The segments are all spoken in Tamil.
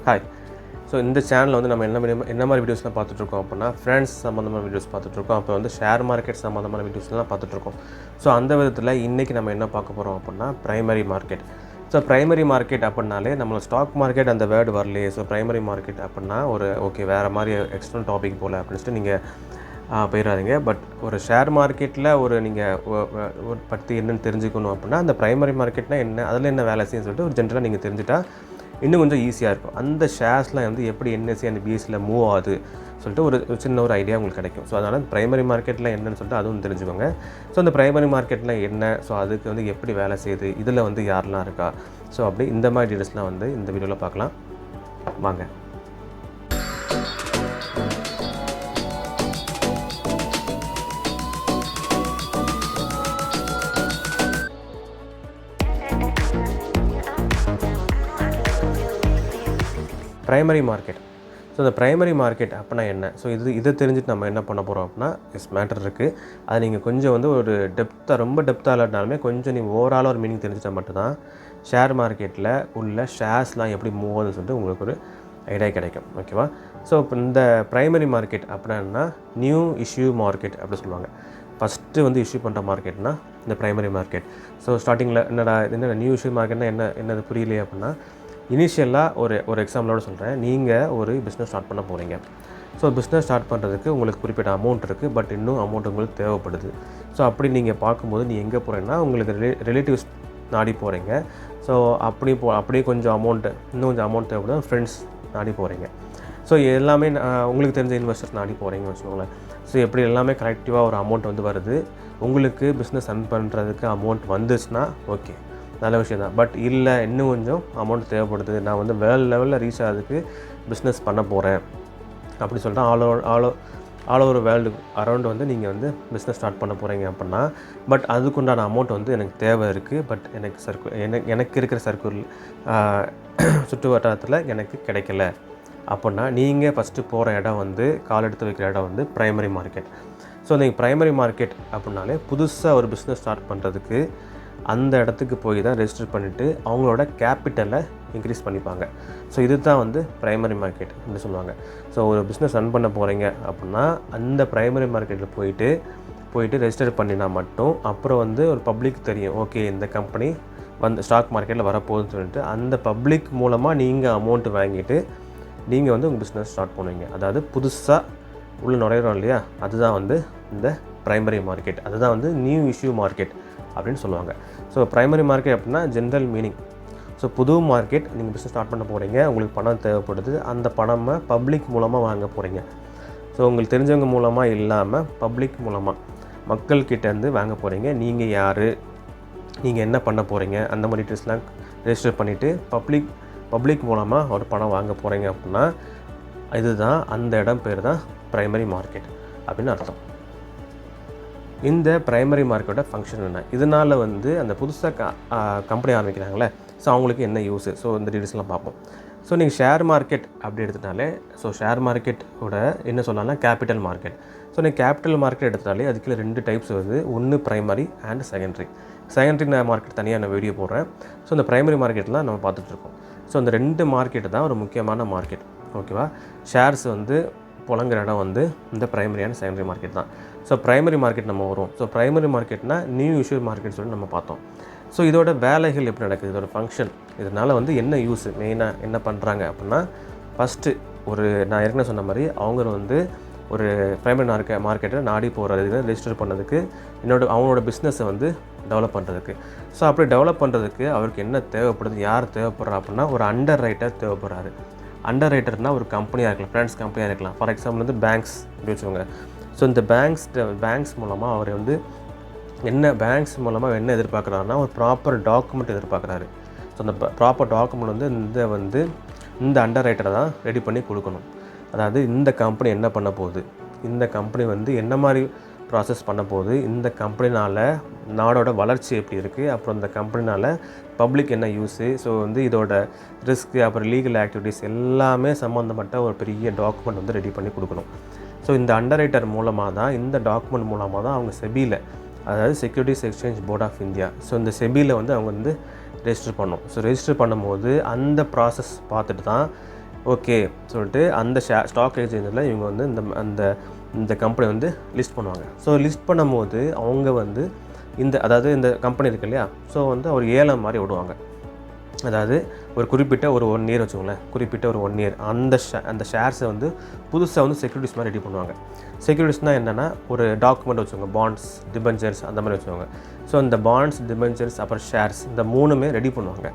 ஹாய். ஸோ இந்த சேனலில் வந்து நம்ம என்ன மாதிரி வீடியோஸ்லாம் பார்த்துட்ருக்கோம் அப்படின்னா, ஃப்ரெண்ட்ஸ் சம்மந்தமான வீடியோஸ் பார்த்துட்ருக்கோம். அப்போ வந்து ஷேர் மார்க்கெட் சம்மந்தமான வீடியோஸ்லாம் பார்த்துட்ருக்கோம். ஸோ அந்த விதத்தில் இன்றைக்கி நம்ம என்ன பார்க்க போகிறோம் அப்படின்னா, primary market. So primary market அப்படின்னாலே நம்மளோட ஸ்டாக் மார்க்கெட் அந்த வேர்டு வரலையே. ஸோ ப்ரைமரி மார்க்கெட் அப்படின்னா ஓகே வேறு மாதிரி எக்ஸ்டர்னல் டாபிக் போல் அப்படின்னு சொல்லிட்டு நீங்கள் போயிடாதீங்க. பட் ஒரு ஷேர் மார்க்கெட்டில் நீங்கள் பற்றி என்னென்னு தெரிஞ்சுக்கணும் அப்படின்னா, அந்த ப்ரைமரி மார்க்கெட்னால் என்ன, அதில் என்ன வேலை செய்யுன்னு சொல்லிட்டு ஒரு ஜென்ரலாக நீங்கள் தெரிஞ்சுட்டா இன்னும் கொஞ்சம் ஈஸியாக இருக்கும். அந்த ஷேர்ஸ்லாம் வந்து எப்படி என்எஸ்சி அண்ட் பிஎஸ்சியில் மூவ் ஆகுது சொல்லிட்டு ஒரு சின்ன ஒரு ஐடியா உங்களுக்கு கிடைக்கும். ஸோ அதனால் ப்ரைமரி மார்க்கெட்டில் என்னன்னு சொல்லிட்டு அதுவும் தெரிஞ்சுக்கோங்க. ஸோ அந்த ப்ரைமரி மார்க்கெட்டில் என்ன, ஸோ அதுக்கு வந்து எப்படி வேலை செய்யுது, இதில் வந்து யாரெல்லாம் இருக்கா, ஸோ அப்படி இந்த மாதிரி டீட்டெயில்ஸ்லாம் வந்து இந்த வீடியோவில் பார்க்கலாம் வாங்க. Primary market. ஸோ இந்த ப்ரைமரி மார்க்கெட் அப்படின்னா என்ன, ஸோ இதை தெரிஞ்சுட்டு நம்ம என்ன பண்ண போகிறோம் அப்படின்னா, மேட்டர் இருக்குது. அது நீங்கள் கொஞ்சம் வந்து ஒரு ரொம்ப டெப்த்தாக இல்லாட்டினாலுமே கொஞ்சம் நீங்கள் ஓவராலாக ஒரு மீனிங் தெரிஞ்சுட்டா மட்டும்தான் ஷேர் மார்க்கெட்டில் உள்ள ஷேர்ஸ்லாம் எப்படி மூவ் ஆகுதுன்னு சொல்லிட்டு உங்களுக்கு ஒரு ஐடியா கிடைக்கும். ஓகேவா? ஸோ இப்போ இந்த ப்ரைமரி மார்க்கெட் அப்படின்னா நியூ இஷ்யூ மார்க்கெட் அப்படி சொல்லுவாங்க. ஃபஸ்ட்டு வந்து இஷ்யூ பண்ணுற மார்க்கெட்னா இந்த ப்ரைமரி மார்க்கெட். ஸோ ஸ்டார்டிங்கில் என்னடா நியூ இஷ்யூ மார்க்கெட்னா என்னது புரியலையே அப்படின்னா, இனிஷியலாக ஒரு எக்ஸாம்பிளோட சொல்கிறேன். நீங்கள் ஒரு பிஸ்னஸ் ஸ்டார்ட் பண்ண போகிறீங்க. ஸோ பிஸ்னஸ் ஸ்டார்ட் பண்ணுறதுக்கு உங்களுக்கு குறிப்பிட்ட அமௌண்ட் இருக்குது, பட் இன்னும் அமௌண்ட் உங்களுக்கு தேவைப்படுது. ஸோ அப்படி நீங்கள் பார்க்கும்போது நீ எங்கே போகிறீங்கன்னா, உங்களுக்கு ரிலேட்டிவ்ஸ் நாடி போகிறீங்க. ஸோ அப்படியே கொஞ்சம் இன்னும் கொஞ்சம் அமௌண்ட் தேவைப்படுது, ஃப்ரெண்ட்ஸ் நாடி போகிறீங்க. ஸோ எல்லாமே உங்களுக்கு தெரிஞ்ச இன்வெஸ்டர்ஸ் நாடி போகிறீங்கன்னு வச்சுக்கோங்களேன். ஸோ எப்படி எல்லாமே கரெக்டிவாக ஒரு அமௌண்ட் வந்து வருது, உங்களுக்கு பிஸ்னஸ் ரன் பண்ணுறதுக்கு அமௌண்ட் வந்துச்சுன்னா ஓகே, நல்ல விஷயம் தான். பட் இல்லை, இன்னும் கொஞ்சம் அமௌண்ட் தேவைப்படுது, நான் வந்து வேர்ல்டு லெவலில் ரீச் ஆகிறதுக்கு பிஸ்னஸ் பண்ண போகிறேன் அப்படி சொல்லிட்டு ஆல் ஓவர் வேர்ல்டு அரௌண்ட் வந்து நீங்கள் வந்து பிஸ்னஸ் ஸ்டார்ட் பண்ண போகிறீங்க அப்படின்னா, பட் அதுக்குண்டான அமௌண்ட் வந்து எனக்கு தேவை இருக்குது. பட் எனக்கு இருக்கிற சர்க்கிள் சுற்று வட்டாரத்தில் எனக்கு கிடைக்கல அப்படின்னா, நீங்கள் ஃபஸ்ட்டு போகிற இடம் வந்து கால் எடுத்து வைக்கிற இடம் வந்து ப்ரைமரி மார்க்கெட். ஸோ நீங்கள் ப்ரைமரி மார்க்கெட் அப்படின்னாலே புதுசாக ஒரு பிஸ்னஸ் ஸ்டார்ட் பண்ணுறதுக்கு அந்த இடத்துக்கு போய் தான் ரெஜிஸ்டர் பண்ணிவிட்டு அவங்களோட கேபிட்டலை இன்க்ரீஸ் பண்ணிப்பாங்க. ஸோ இது தான் வந்து ப்ரைமரி மார்க்கெட் அப்படின்னு சொல்லுவாங்க. ஸோ ஒரு பிஸ்னஸ் ரன் பண்ண போகிறீங்க அப்படின்னா அந்த ப்ரைமரி மார்க்கெட்டில் போயிட்டு ரெஜிஸ்டர் பண்ணினா மட்டும் அப்புறம் வந்து ஒரு பப்ளிக் தெரியும், ஓகே இந்த கம்பெனி வந்து ஸ்டாக் மார்க்கெட்டில் வரப்போகுதுன்னு சொல்லிட்டு அந்த பப்ளிக் மூலமாக நீங்கள் அமௌண்ட்டு வாங்கிட்டு நீங்கள் வந்து உங்கள் பிஸ்னஸ் ஸ்டார்ட் பண்ணுவீங்க. அதாவது புதுசாக உள்ள நுழையிறோம் இல்லையா, அதுதான் வந்து இந்த ப்ரைமரி மார்க்கெட். அதுதான் வந்து நியூ இஷ்யூ மார்க்கெட் அப்படின்னு சொல்லுவாங்க. ஸோ ப்ரைமரி மார்க்கெட் அப்படின்னா ஜென்ரல் மீனிங். ஸோ புது மார்க்கெட், நீங்கள் பிஸ்னஸ் ஸ்டார்ட் பண்ண போகிறீங்க, உங்களுக்கு பணம் தேவைப்படுது, அந்த பணமை பப்ளிக் மூலமாக வாங்க போகிறீங்க. ஸோ உங்களுக்கு தெரிஞ்சவங்க மூலமாக இல்லாமல் பப்ளிக் மூலமாக மக்கள்கிட்டேருந்து வாங்க போகிறீங்க. நீங்கள் யார், நீங்கள் என்ன பண்ண போகிறீங்க, அந்த மாதிரி டீட்டெயில்ஸ்லாம் ரெஜிஸ்டர் பண்ணிவிட்டு பப்ளிக் மூலமாக ஒரு பணம் வாங்க போகிறீங்க அப்படின்னா இதுதான், அந்த இடம் பேர் தான் ப்ரைமரி மார்க்கெட் அப்படின்னு அர்த்தம். இந்த ப்ரைமரி மார்க்கெட்டோட ஃபங்க்ஷன் என்ன, இதனால் வந்து அந்த புதுசாக கம்பெனி ஆரம்பிக்கிறாங்களே, ஸோ அவங்களுக்கு என்ன யூஸு, ஸோ இந்த டீட்டெயில்ஸ்லாம் பார்ப்போம். ஸோ நீங்கள் ஷேர் மார்க்கெட் அப்படி எடுத்துட்டாலே, ஸோ ஷேர் மார்க்கெட்டோட என்ன சொல்லலாம்னா கேபிட்டல் மார்க்கெட். ஸோ நீங்கள் கேபிட்டல் மார்க்கெட் எடுத்தாலே அதுக்குள்ள 2 டைப்ஸ் வருது. ஒன்று ப்ரைமரி அண்ட் செகண்டரி. மார்க்கெட் தனியாக நான் வீடியோ போடுறேன். ஸோ இந்த ப்ரைமரி மார்க்கெட்லாம் நம்ம பார்த்துட்ருக்கோம். ஸோ இந்த 2 மார்க்கெட்டு தான் ஒரு முக்கியமான மார்க்கெட். ஓகேவா? ஷேர்ஸ் வந்து புழங்குற இடம் வந்து இந்த ப்ரைமரி அண்ட் செகண்டரி மார்க்கெட் தான். ஸோ ப்ரைமரி மார்க்கெட் நம்ம வரும். ஸோ ப்ரைமரி மார்க்கெட்னா நியூ இஷ்யூ மார்க்கெட் சொல்லி நம்ம பார்த்தோம். ஸோ இதோட வேலைகள் எப்படி நடக்குது, இதோட ஃபங்க்ஷன், இதனால் வந்து என்ன யூஸு, மெயினாக என்ன பண்ணுறாங்க அப்படின்னா, ஃபஸ்ட்டு நான் ஏற்கனவே சொன்ன மாதிரி அவங்க வந்து ஒரு ப்ரைமரி மார்க்கெட்டை நாடி போகிறதுக்கு ரெஜிஸ்டர் பண்ணதுக்கு அவங்களோட பிஸ்னஸை வந்து டெவலப் பண்ணுறதுக்கு. ஸோ அப்படி டெவலப் பண்ணுறதுக்கு அவருக்கு என்ன தேவைப்படுது, யார் தேவைப்படுறா அப்படின்னா ஒரு அண்டர் ரைட்டர் தேவைப்படுறாரு. அண்டர் ரைட்டர்னால் ஒரு கம்பெனியாக இருக்கலாம், ஃபினான்ஸ் கம்பெனியாக இருக்கலாம். ஃபார் எக்ஸாம்பிள் வந்து பேங்க்ஸ் அப்படி வச்சுக்கோங்க. ஸோ இந்த பேங்க்ஸ் மூலமாக அவர் வந்து பேங்க்ஸ் மூலமாக என்ன எதிர்பார்க்குறாருன்னா ஒரு ப்ராப்பர் டாக்குமெண்ட் எதிர்பார்க்குறாரு. ஸோ அந்த ப்ராப்பர் டாக்குமெண்ட் வந்து இந்த அண்டர் ரைட்டரை தான் ரெடி பண்ணி கொடுக்கணும். அதாவது இந்த கம்பெனி என்ன பண்ண போகுது, இந்த கம்பெனி வந்து என்ன மாதிரி ப்ராசஸ் பண்ண போகுது, இந்த கம்பெனினால் நாடோட வளர்ச்சி எப்படி இருக்குது, அப்புறம் இந்த கம்பெனினால் பப்ளிக் என்ன யூஸு, ஸோ வந்து இதோட ரிஸ்க்கு, அப்புறம் லீகல் ஆக்டிவிட்டீஸ் எல்லாமே சம்மந்தப்பட்ட ஒரு பெரிய டாக்குமெண்ட் வந்து ரெடி பண்ணி கொடுக்கணும். ஸோ இந்த அண்டர் ரைட்டர் மூலமாக தான், இந்த டாக்குமெண்ட் மூலமாக தான் அவங்க செபியில், அதாவது securities exchange board of India, so இந்த செபியில் வந்து அவங்க வந்து ரெஜிஸ்டர் பண்ணணும். ஸோ ரெஜிஸ்டர் பண்ணும்போது அந்த ப்ராசஸ் பார்த்துட்டு தான் ஓகே சொல்லிட்டு அந்த ஸ்டாக் எக்ஸ்சேஞ்சில் இவங்க வந்து இந்த கம்பெனி வந்து லிஸ்ட் பண்ணுவாங்க. ஸோ லிஸ்ட் பண்ணும்போது அவங்க வந்து அதாவது இந்த கம்பெனி இருக்கு இல்லையா, ஸோ வந்து ஒரு ஏலம் மாதிரி விடுவாங்க. அதாவது ஒரு குறிப்பிட்ட ஒரு 1 இயர் வச்சுக்கோங்களேன், குறிப்பிட்ட ஒரு 1 இயர் அந்த ஷேர்ஸை வந்து புதுசாக வந்து செக்யூரிட்டிஸ் மாதிரி ரெடி பண்ணுவாங்க. செக்யூரிட்டிஸ்னால் என்னென்னா ஒரு டாக்குமெண்ட் வச்சுக்கோங்க, பாண்ட்ஸ், டிபென்ச்சர்ஸ் அந்த மாதிரி வச்சுக்கோங்க. ஸோ இந்த பாண்ட்ஸ், டிபென்ச்சர்ஸ் அப்புறம் ஷேர்ஸ் இந்த 3மே ரெடி பண்ணுவாங்க.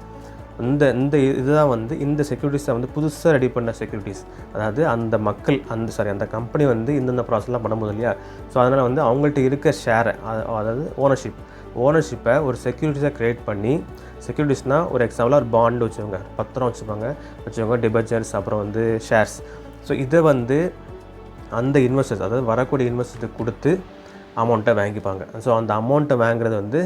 இந்த இதுதான் வந்து இந்த செக்யூரிட்டிஸை வந்து புதுசாக ரெடி பண்ண செக்யூரிட்டிஸ். அதாவது அந்த மக்கள் அந்த கம்பெனி வந்து இந்தந்த ப்ராசஸ்லாம் பண்ணும்போது இல்லையா, ஸோ அதனால் வந்து அவங்கள்ட்ட இருக்க ஷேரை, அதாவது ஓனர்ஷிப்பை ஒரு செக்யூரிட்டிஸாக க்ரியேட் பண்ணி, செக்யூரிட்டிஸ்னால் ஒரு எக்ஸாம்பிளாக ஒரு பாண்டு வச்சுக்கோங்க, பத்திரம் வச்சுக்கோங்க, டிபென்ச்சர்ஸ் அப்புறம் வந்து ஷேர்ஸ். ஸோ இதை வந்து அந்த இன்வெஸ்டர்ஸ், அதாவது வரக்கூடிய இன்வெஸ்டருக்கு கொடுத்து அமௌண்ட்டை வாங்கிப்பாங்க. ஸோ அந்த அமௌண்ட்டை வாங்குறது வந்து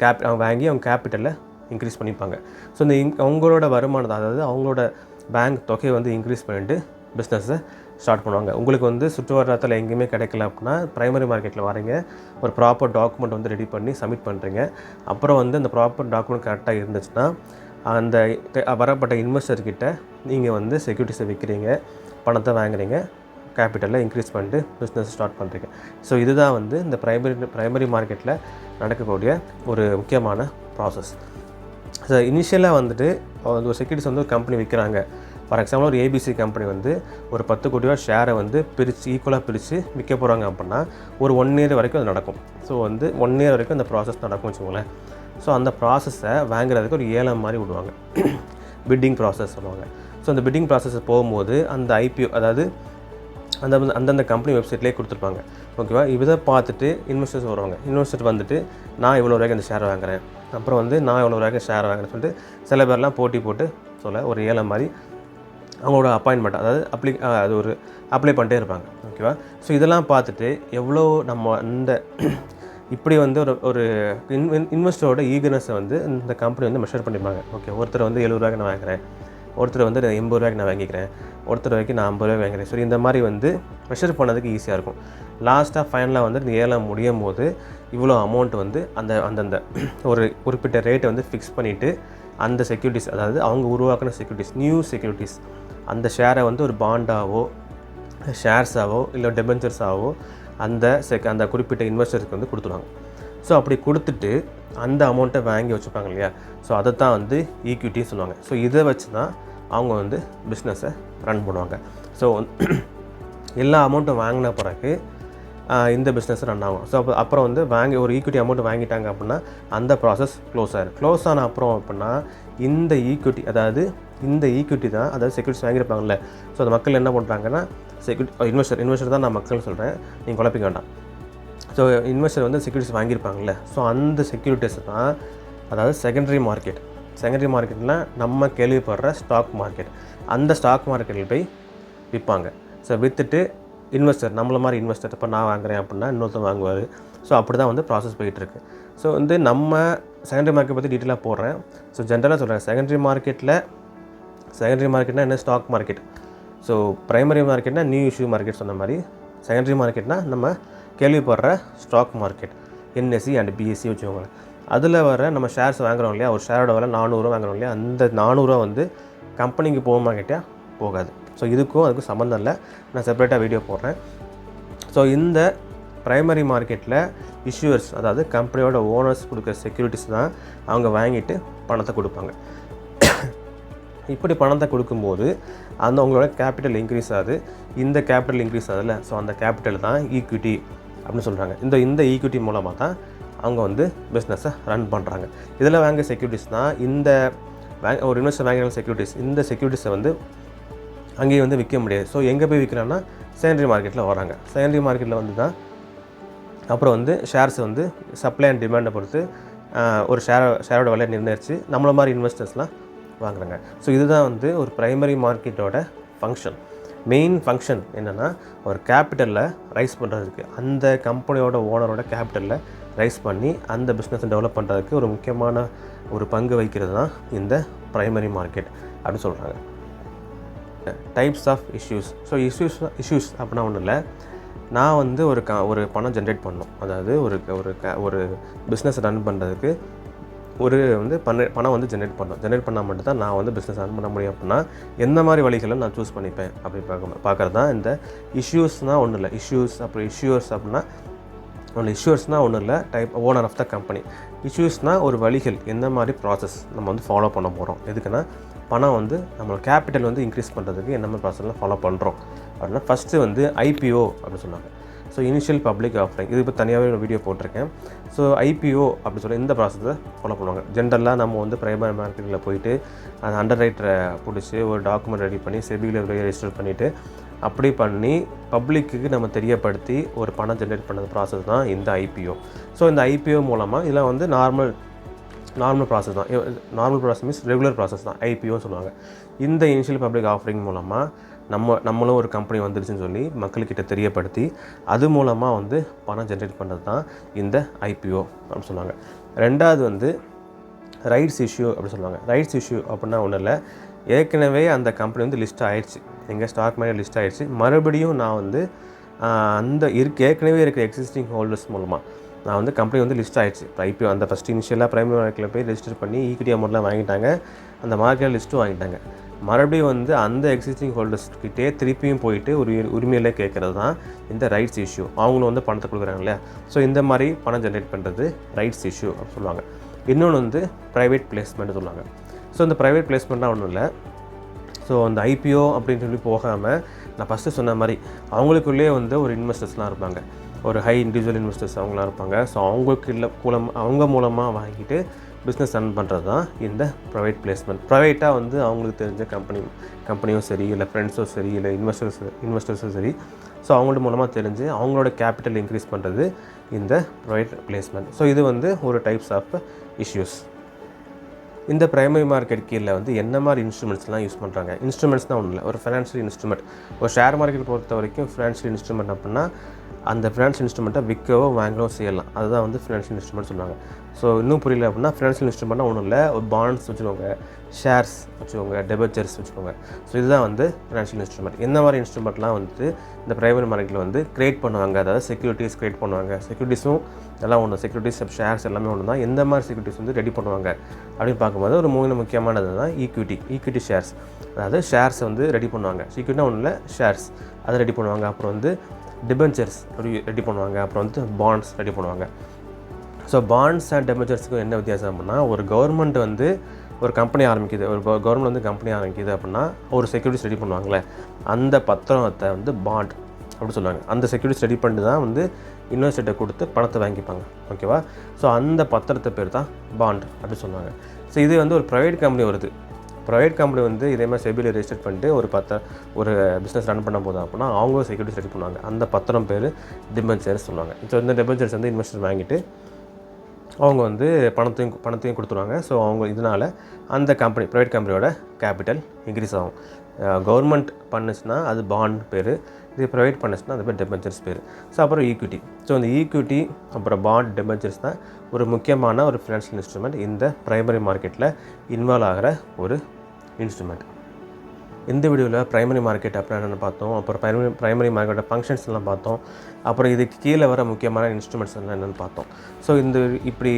அவங்க வாங்கி அவங்க கேபிட்டலை இன்க்ரீஸ் பண்ணிப்பாங்க. ஸோ அவங்களோட வருமானத்தை, அதாவது அவங்களோட பேங்க் தொகையை வந்து இன்க்ரீஸ் பண்ணிட்டு பிஸ்னஸை ஸ்டார்ட் பண்ணுவாங்க. உங்களுக்கு வந்து சுற்றுவட்டாரத்தில் எங்கேயுமே கிடைக்கல அப்படின்னா ப்ரைமரி மார்க்கெட்டில் வரீங்க, ஒரு ப்ராப்பர் டாக்குமெண்ட் வந்து ரெடி பண்ணி சப்மிட் பண்ணுறீங்க. அப்புறம் வந்து அந்த ப்ராப்பர் டாக்குமெண்ட் கரெக்டாக இருந்துச்சுன்னா அந்த வரப்பட்ட இன்வெஸ்டர்கிட்ட நீங்கள் வந்து செக்யூரிட்டிஸை விற்கிறீங்க, பணத்தை வாங்குறீங்க, கேபிட்டலில் இன்க்ரீஸ் பண்ணிட்டு பிஸ்னஸ் ஸ்டார்ட் பண்ணுறீங்க. ஸோ இதுதான் வந்து இந்த ப்ரைமரி மார்க்கெட்டில் நடக்கக்கூடிய ஒரு முக்கியமான ப்ராசஸ். ஸோ இனிஷியலாக வந்துட்டு ஒரு செக்யூரிட்டிஸ் வந்து ஒரு கம்பெனி விற்கிறாங்க. ஃபார் எக்ஸாம்பிள் ஒரு ஏபிசி கம்பெனி வந்து ஒரு 10 கோடி ரூபா ஷேரை வந்து ஈக்குவலாக பிரித்து விற்க போகிறாங்க அப்படின்னா ஒரு 1 இயர் வரைக்கும் அது நடக்கும். ஸோ வந்து 1 இயர் வரைக்கும் அந்த ப்ராசஸ் நடக்கும் வச்சுக்கோங்களேன். ஸோ அந்த ப்ராசஸை வாங்குறதுக்கு ஒரு ஏலம் மாதிரி விடுவாங்க, பிட்டிங் ப்ராசஸ் சொல்லுவாங்க. ஸோ அந்த பிட்டிங் ப்ராசஸ் போகும்போது அந்த ஐபிஓ, அதாவது அந்தந்த கம்பெனி வெப்சைட்லேயே கொடுத்துருப்பாங்க. ஓகேவா, இதை பார்த்துட்டு இன்வெஸ்டர்ஸ் வருவாங்க. இன்வெஸ்டர் வந்துட்டு நான் இவ்வளோ ரூபாய்க்கு அந்த ஷேரை வாங்குறேன், அப்புறம் வந்து நான் இவ்வளோ ரூபாய்க்கு ஷேர் வாங்குறேன்னு சொல்லிட்டு சில பேர்லாம் போட்டி போட்டு ஒரு ஏலம் மாதிரி அவங்களோட அப்பாயின்மெண்ட், அதாவது அது ஒரு அப்ளை பண்ணிட்டே இருப்பாங்க. ஓகேவா, ஸோ இதெல்லாம் பார்த்துட்டு எவ்வளோ நம்ம இப்படி வந்து ஒரு இன்வெஸ்டரோட ஈகர்னஸை வந்து இந்த கம்பெனி வந்து மெஷர் பண்ணிப்பாங்க. ஓகே, ஒருத்தர் வந்து 70 ரூபாய்க்கு நான் வாங்குறேன், ஒருத்தர் வந்து 80 ரூபாய்க்கு நான் வாங்கிக்கிறேன், ஒருத்தர் வரைக்கும் நான் 50 ரூபாய்க்கு வாங்குறேன். சரி, இந்த மாதிரி வந்து மெஷர் பண்ணதுக்கு ஈஸியாக இருக்கும். லாஸ்ட்டாக ஃபைனலாக வந்து இந்த ஏலம் முடியும் போது இவ்வளோ அமௌண்ட் வந்து அந்தந்த ஒரு குறிப்பிட்ட ரேட்டை வந்து ஃபிக்ஸ் பண்ணிவிட்டு அந்த செக்யூரிட்டிஸ், அதாவது அவங்க உருவாக்கின நியூ செக்யூரிட்டிஸ் அந்த ஷேரை வந்து ஒரு பாண்டாவோ ஷேர்ஸாவோ இல்லை டிபென்ச்சர்ஸாவோ அந்த குறிப்பிட்ட இன்வெஸ்டருக்கு வந்து கொடுத்துருவாங்க. ஸோ அப்படி கொடுத்துட்டு அந்த அமௌண்ட்டை வாங்கி வச்சுப்பாங்க இல்லையா, ஸோ அதை தான் வந்து ஈக்விட்டி சொல்லுவாங்க. ஸோ இதை வச்சு தான் அவங்க வந்து பிஸ்னஸை ரன் பண்ணுவாங்க. ஸோ எல்லா அமௌண்ட்டும் வாங்கின பிறகு இந்த பிஸ்னஸ் ரன் ஆகும். ஸோ அப்புறம் வந்து ஒரு ஈக்விட்டி அமௌண்ட் வாங்கிட்டாங்க அப்படின்னா அந்த ப்ராசஸ் க்ளோஸ் ஆன அப்புறம் அப்படின்னா இந்த ஈக்விட்டி தான், அதாவது செக்யூரிட்டிஸ் வாங்கியிருப்பாங்கல்ல, ஸோ அந்த மக்கள் என்ன பண்ணுறாங்கன்னா இன்வெஸ்டர் தான் நான் மக்கள் சொல்கிறேன், நீங்கள் குழப்பிக்க வேண்டாம். ஸோ இன்வெஸ்டர் வந்து செக்யூரிட்டிஸ் வாங்கியிருப்பாங்கல்ல, ஸோ அந்த செக்யூரிட்டிஸ் தான், அதாவது செகண்டரி மார்க்கெட்டில் நம்ம கேள்விப்படுற ஸ்டாக் மார்க்கெட், அந்த ஸ்டாக் மார்க்கெட்டில் போய் விற்பாங்க. ஸோ விற்றுட்டு நம்மள மாதிரி இன்வெஸ்டர், இப்போ நான் வாங்குறேன் அப்படின்னா இன்னொருத்தர் வாங்குவார். ஸோ அப்படி தான் வந்து ப்ராசஸ் போயிட்டுருக்கு. ஸோ வந்து நம்ம செகண்டரி மார்க்கெட் பற்றி டீட்டெயிலாக போடுறேன். ஸோ ஜென்ரலாக சொல்கிறேன், செகண்டரி மார்க்கெட்னா என்ன, ஸ்டாக் மார்க்கெட். ஸோ ப்ரைமரி மார்க்கெட்னா நியூ இஷ்யூ மார்க்கெட் சொன்ன மாதிரி, செகண்டரி மார்க்கெட்னா நம்ம கேள்விப்படுற stock market, NSC and BSC வச்சுக்கோங்களேன். அதில் வர நம்ம ஷேர்ஸ் வாங்குறோம் இல்லையா, ஒரு ஷேரோட விலை 400 ரூபா வாங்குறோம் இல்லையா, அந்த 400 ரூபா வந்து கம்பெனிக்கு போகுமா கேட்டால் போகாது. ஸோ அதுக்கும் சம்மந்தம் இல்லை, நான் செப்பரேட்டாக வீடியோ போடுறேன். ஸோ இந்த ப்ரைமரி மார்க்கெட்டில் இஷ்யூவர்ஸ், அதாவது கம்பெனியோட ஓனர்ஸ் கொடுக்குற செக்யூரிட்டிஸ் தான் அவங்க வாங்கிட்டு பணத்தை கொடுப்பாங்க. இப்படி பணத்தை கொடுக்கும்போது அவங்களோட கேபிட்டல் இன்க்ரீஸ் ஆகுது. இந்த கேபிட்டல் இன்க்ரீஸ் ஆகுதுல்ல, ஸோ அந்த கேபிட்டல் தான் ஈக்விட்டி அப்படின்னு சொல்கிறாங்க. இந்த ஈக்விட்டி மூலமாக தான் அவங்க வந்து பிஸ்னஸை ரன் பண்ணுறாங்க. இதில் வாங்க செக்யூரிட்டிஸ் தான் ஒரு இன்வெஸ்டர் வாங்குற செக்யூரிட்டிஸ். இந்த செக்யூரிட்டிஸை வந்து அங்கேயும் வந்து விற்க முடியாது. ஸோ எங்கே போய் விற்கிறாங்கன்னா செகண்டரி மார்க்கெட்டில் வராங்க. செகண்டரி மார்க்கெட்டில் வந்து தான் அப்புறம் வந்து ஷேர்ஸ் வந்து சப்ளை அண்ட் டிமாண்டை பொறுத்து ஒரு ஷேரோட விலையை நிர்ணயித்து நம்மள மாதிரி இன்வெஸ்டர்ஸ்லாம் வாங்குறாங்க. ஸோ இதுதான் வந்து ஒரு ப்ரைமரி மார்க்கெட்டோட மெயின் ஃபங்க்ஷன் என்னென்னா, ஒரு கேபிட்டலில் ரைஸ் பண்ணுறதுக்கு, அந்த கம்பெனியோட ஓனரோட கேபிட்டலில் ரைஸ் பண்ணி அந்த பிஸ்னஸை டெவலப் பண்ணுறதுக்கு ஒரு முக்கியமான ஒரு பங்கு வகிக்கிறது தான் இந்த ப்ரைமரி மார்க்கெட் அப்படின்னு சொல்கிறாங்க. Types of issues. So issues அப்படின்னா ஒன்றும் இல்லை, நான் வந்து ஒரு பணம் ஜென்ரேட் பண்ணணும், அதாவது ஒரு பிஸ்னஸ் ரன் பண்ணுறதுக்கு வந்து பணம் வந்து ஜென்ரேட் பண்ணால் மட்டும் தான் நான் வந்து பிஸ்னஸ் ரன் பண்ண முடியும். அப்படின்னா எந்த மாதிரி வழிகளை நான் சூஸ் பண்ணிப்பேன் அப்படி பார்க்குறது தான் இந்த இஷ்யூஸ்னால் ஒன்றும் இல்லை. அப்புறம் இஷ்யூஸ் அப்படின்னா இஷ்யூஸ்னால் ஒன்றும் இல்லை, type owner of the company. இஷ்யூஸ்னால் ஒரு வழிகள், எந்த மாதிரி ப்ராசஸ் நம்ம வந்து ஃபாலோ பண்ண போகிறோம். எதுக்குன்னா பணம் வந்து நம்மளோட கேபிட்டல் வந்து இன்க்ரீஸ் பண்ணுறதுக்கு என்ன மாதிரி ப்ராசஸ்லாம் ஃபாலோ பண்ணுறோம் அப்படின்னா ஃபஸ்ட்டு வந்து IPO அப்படின்னு சொன்னாங்க. ஸோ இனிஷியல் பப்ளிக் ஆஃபரிங், இது இப்போ தனியாகவே ஒரு வீடியோ போட்டிருக்கேன். ஸோ IPO அப்படின்னு சொல்லி இந்த ப்ராசஸை ஃபாலோ பண்ணுவாங்க. ஜென்ரலாக நம்ம வந்து பிரைமரி மார்க்கெட்டில் போயிட்டு அந்த அண்டர் ரைட்டரை பிடிச்சி ஒரு டாக்குமெண்ட் ரெடி பண்ணி செபியில் ரெஜிஸ்டர் பண்ணிவிட்டு அப்படி பண்ணி பப்ளிக்கு நம்ம தெரியப்படுத்தி ஒரு பணம் ஜென்ரேட் பண்ணது ப்ராசஸ் தான் இந்த IPO. ஸோ இந்த IPO மூலமாக இதெல்லாம் வந்து நார்மல் ப்ராசஸ் தான். Normal process means regular process தான் IPOன்னு சொல்லுவாங்க. இந்த இனிஷியல் பப்ளிக் ஆஃபரிங் மூலமாக நம்மளும் ஒரு கம்பெனி வந்துருச்சுன்னு சொல்லி மக்கள்கிட்ட தெரியப்படுத்தி அது மூலமாக வந்து பணம் ஜென்ரேட் பண்ணுறது தான் இந்த IPO அப்படின்னு சொல்லுவாங்க. ரெண்டாவது வந்து ரைட்ஸ் இஷ்யூ அப்படின்னு சொல்லுவாங்க. ரைட்ஸ் இஷ்யூ அப்படின்னா ஒன்றும் இல்லை, ஏற்கனவே அந்த கம்பெனி வந்து லிஸ்ட் ஆகிடுச்சு, எங்கள் ஸ்டாக் மார்க்கெட் லிஸ்ட் ஆகிடுச்சு. மறுபடியும் நான் வந்து ஏற்கனவே இருக்கிற எக்ஸிஸ்டிங் ஹோல்டர்ஸ் மூலமாக நான் வந்து கம்பெனி வந்து லிஸ்ட் ஆகிடுச்சு. IPO அந்த ஃபஸ்ட் இனிஷியலாக பிரைமரி மார்க்கெட்டில் போய் ரெஜிஸ்டர் பண்ணி ஈக்விட்டி அமௌண்ட்லாம் வாங்கிட்டாங்க, அந்த மார்க்கெட் லிஸ்ட்டும் வாங்கிட்டாங்க. மறுபடியும் வந்து அந்த எக்ஸிஸ்டிங் ஹோல்டர்ஸ்கிட்டே திருப்பியும் போயிட்டு ஒரு உரிமையிலே கேட்குறது தான் இந்த ரைட்ஸ் இஷ்யூ. அவங்களும் வந்து பணத்தை கொடுக்குறாங்க இல்லையா. ஸோ இந்த மாதிரி பணம் ஜென்ரேட் பண்ணுறது ரைட்ஸ் இஷ்யூ அப்படின்னு சொல்லுவாங்க. இன்னொன்று வந்து ப்ரைவேட் பிளேஸ்மெண்ட் சொல்லுவாங்க. ஸோ இந்த ப்ரைவேட் பிளேஸ்மெண்ட்லாம் ஒன்றும் இல்லை. ஸோ அந்த IPO அப்படின்னு சொல்லி போகாமல் நான் ஃபஸ்ட்டு சொன்ன மாதிரி அவங்களுக்குள்ளேயே வந்து ஒரு இன்வெஸ்டர்ஸ்லாம் இருப்பாங்க, ஒரு ஹை இண்டிவிஜுவல் இன்வெஸ்டர்ஸ் அவங்களாம் இருப்பாங்க. ஸோ அவங்க மூலமாக வாங்கிட்டு பிஸ்னஸ் ரன் பண்ணுறது தான் இந்த ப்ரைவேட் பிளேஸ்மெண்ட். ப்ரைவேட்டாக வந்து அவங்களுக்கு தெரிஞ்ச கம்பெனியும் சரி, இல்லை ஃப்ரெண்ட்ஸும் சரி, இல்லை இன்வெஸ்டர்ஸும் சரி, ஸோ அவங்களோட மூலமாக தெரிஞ்சு அவங்களோட கேபிட்டல் இன்க்ரீஸ் பண்ணுறது இந்த ப்ரைவேட் பிளேஸ்மெண்ட். ஸோ இது வந்து ஒரு டைப்ஸ் ஆஃப் இஷ்யூஸ். இந்த பிரைமரி மார்க்கெட் கீழே வந்து என்ன மாதிரி இன்ஸ்ட்ருமெண்ட்ஸ்லாம் யூஸ் பண்ணுறாங்க. இன்ஸ்ட்ருமெண்ட்ஸ்னால் ஒன்றும் இல்லை, ஒரு ஃபினான்ஷியல் இன்ஸ்ட்ருமெண்ட். ஒரு ஷேர் மார்க்கெட் பொறுத்த வரைக்கும் ஃபினான்ஷியல் இன்ஸ்ட்ருமெண்ட் அப்படின்னா அந்த ஃபினான்ஷியல் இன்ஸ்ட்ருமெண்ட்டை விற்கவோ வாங்கவோ செய்யலாம், அதுதான் வந்து ஃபினான்ஷியல் இன்ஸ்ட்ருமெண்ட் சொல்லுவாங்க. ஸோ இன்னும் புரியல அப்படின்னா ஃபினான்ஷியல் இன்ஸ்ட்ருமெண்ட்னா ஒன்றும் இல்லை, ஒரு பாண்ட்ஸ் வச்சுக்கோங்க, ஷேர்ஸ் வச்சுக்கோங்க, டெபெச்சர்ஸ் வச்சுக்கோங்க. ஸோ இதுதான் வந்து ஃபினான்ஷியல் இன்ஸ்ட்ருமெண்ட். எந்த மாதிரி இன்ஸ்ட்ருமெண்ட்லாம் வந்து இந்த பிரைவேட் மார்க்கெட்டில் வந்து கிரியேட் பண்ணுவாங்க, அதாவது செக்யூரிட்டிஸ் கிரியேட் பண்ணுவாங்க. செக்யூரிட்டிஸும் எல்லாம் ஒன்று, செக்யூரிட்டிஸ் ஷேர்ஸ் எல்லாமே ஒன்று தான். எந்த மாதிரி செக்யூரிட்டிஸ் வந்து ரெடி பண்ணுவாங்க அப்படின்னு பார்க்கும்போது ஒரு முக்கியமானது தான் ஈக்விட்டி ஷேர்ஸ். அதாவது ஷேர்ஸை வந்து ரெடி பண்ணுவாங்க. ஈக்விட்டினா ஒன்றும் இல்லை, ஷேர்ஸ் அதை ரெடி பண்ணுவாங்க. அப்புறம் வந்து டிபென்ச்சர்ஸ் ரெடி பண்ணுவாங்க. அப்புறம் வந்து பாண்ட்ஸ் ரெடி பண்ணுவாங்க. ஸோ பாண்ட்ஸ் அண்ட் டிபென்ச்சர்ஸுக்கும் என்ன வித்தியாசம் அப்படின்னா, ஒரு கவர்மெண்ட் வந்து ஒரு கம்பெனி ஆரம்பிக்குது, ஒரு கவர்மெண்ட் வந்து கம்பெனி ஆரம்பிக்குது அப்படின்னா ஒரு செக்யூரிட்டிஸ் ரெடி பண்ணுவாங்களே, அந்த பத்திரத்தை வந்து பாண்ட் அப்படி சொல்லுவாங்க. அந்த செக்யூரிட்டிஸ் ரெடி பண்ணி தான் வந்து இன்வெஸ்டர்கிட்ட கொடுத்து பணத்தை வாங்கிப்பாங்க, ஓகேவா. ஸோ அந்த பத்திரத்தை பேர் தான் பாண்ட் அப்படி சொல்லுவாங்க. ஸோ இது வந்து ஒரு ப்ரைவேட் கம்பெனி வருது. ப்ரைவேட் கம்பெனி வந்து இதே மாதிரி செபியில் ரெஜிஸ்டர் பண்ணிட்டு ஒரு பிஸ்னஸ் ரன் பண்ண போதும் அப்படின்னா அவங்க செக்யூரிட்டிஸ் ரெடி பண்ணுவாங்க. அந்த பத்திரம் பேர் டிபென்ச்சர்ஸ் சொல்லுவாங்க. ஸோ இந்த டிபென்ச்சர்ஸ் வந்து இன்வெஸ்டர் வாங்கிட்டு அவங்க வந்து பணத்தையும் கொடுத்துருவாங்க. ஸோ அவங்க இதனால் அந்த ப்ரைவேட் கம்பெனியோட கேபிட்டல் இன்க்ரீஸ் ஆகும். கவர்மெண்ட் பண்ணுச்சுன்னா அது பாண்ட் பேர், இது ப்ரைவேட் பண்ணுச்சுன்னா அது பேர் டிபென்ச்சர்ஸ் பேர். ஸோ அப்புறம் ஈக்விட்டி. ஸோ இந்த ஈக்விட்டி அப்புறம் பாண்ட் டிபென்ச்சர்ஸ் தான் ஒரு முக்கியமான ஒரு ஃபினான்ஷியல் இன்ஸ்ட்ருமெண்ட், இந்த ப்ரைமரி மார்க்கெட்டில் இன்வால்வ் ஆகிற ஒரு இன்ஸ்ட்ருமெண்ட். இந்த வீடியோவில் ப்ரைமரி மார்க்கெட் அப்படின்னா என்னென்னு பார்த்தோம். அப்புறம் ப்ரைமரி மார்க்கெட்டோட ஃபங்க்ஷன்ஸ்லாம் பார்த்தோம். அப்புறம் இதுக்கு கீழே வர முக்கியமான இன்ஸ்ட்ருமெண்ட்ஸ் எல்லாம் என்னென்னு பார்த்தோம். ஸோ இப்படி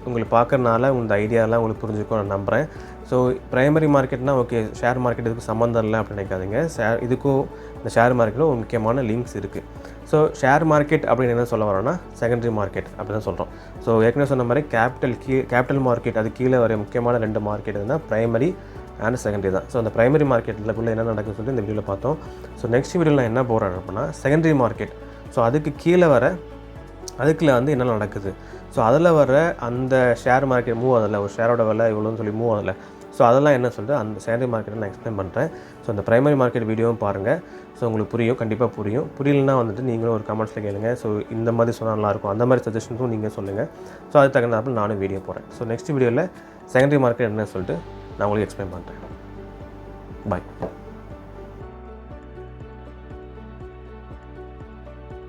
உங்களுக்கு பார்க்குறதுனால இந்த ஐடியாலாம் உங்களுக்கு புரிஞ்சுக்கும் நான் நம்புகிறேன். ஸோ ப்ரைமரி மார்க்கெட்னால் ஓகே, ஷேர் மார்க்கெட் இதுக்கு சம்மந்தம் இல்லை அப்படின்னு நினைக்காதீங்க. இதுக்கும் இந்த ஷேர் மார்க்கெட்டில் ஒரு முக்கியமான லிங்க்ஸ் இருக்குது. ஸோ ஷேர் மார்க்கெட் அப்படின்னு என்ன சொல்ல வரோன்னா செகண்டரி மார்க்கெட் அப்படி தான் சொல்கிறோம். ஸோ ஏற்கனவே சொன்ன மாதிரி கேபிட்டல் மார்க்கெட் அது கீழே வர முக்கியமான 2 மார்க்கெட் தான் ப்ரைமரி அண்ட் செகண்டரி தான். ஸோ அந்த ப்ரைமரி மார்க்கெட்டில் என்ன நடக்குதுன்னு சொல்லிட்டு இந்த வீடியோவில் பார்த்தோம். ஸோ நெக்ஸ்ட் வீடியோவில் நான் என்ன போகிறேன் அப்படின்னா செகண்டரி மார்க்கெட். ஸோ அதுக்கு கீழே வர அதுக்குள்ள வந்து என்ன நடக்குது, ஸோ அதில் வர அந்த ஷேர் மார்க்கெட் மூவ் ஆகலை, ஒரு ஷேரோட விலை இவ்வளோன்னு சொல்லி மூவ் ஆகலை. ஸோ அதெல்லாம் என்ன சொல்லிட்டு அந்த செகண்டரி மார்க்கெட்டை நான் எக்ஸ்பிளைன் பண்ணுறேன். ஸோ அந்த ப்ரைமரி மார்க்கெட் வீடியோவும் பாருங்கள். ஸோ உங்களுக்கு புரியும், கண்டிப்பாக புரியும். புரியலன்னா வந்துட்டு நீங்களும் ஒரு கமெண்ட்ஸில் கேளுங்க. ஸோ இந்த மாதிரி சொன்னால் நல்லாயிருக்கும், அந்த மாதிரி சஜஷன்ஸும் நீங்கள் சொல்லுங்கள். ஸோ அதுக்கு தகுந்தாப்பில் நானும் வீடியோ போகிறேன். ஸோ நெக்ஸ்ட் வீடியோவில் செகண்டரி மார்க்கெட் என்ன சொல்லிட்டு நான் உங்களுக்கு எக்ஸ்பிளைன் பண்ணுறேன். பாய்.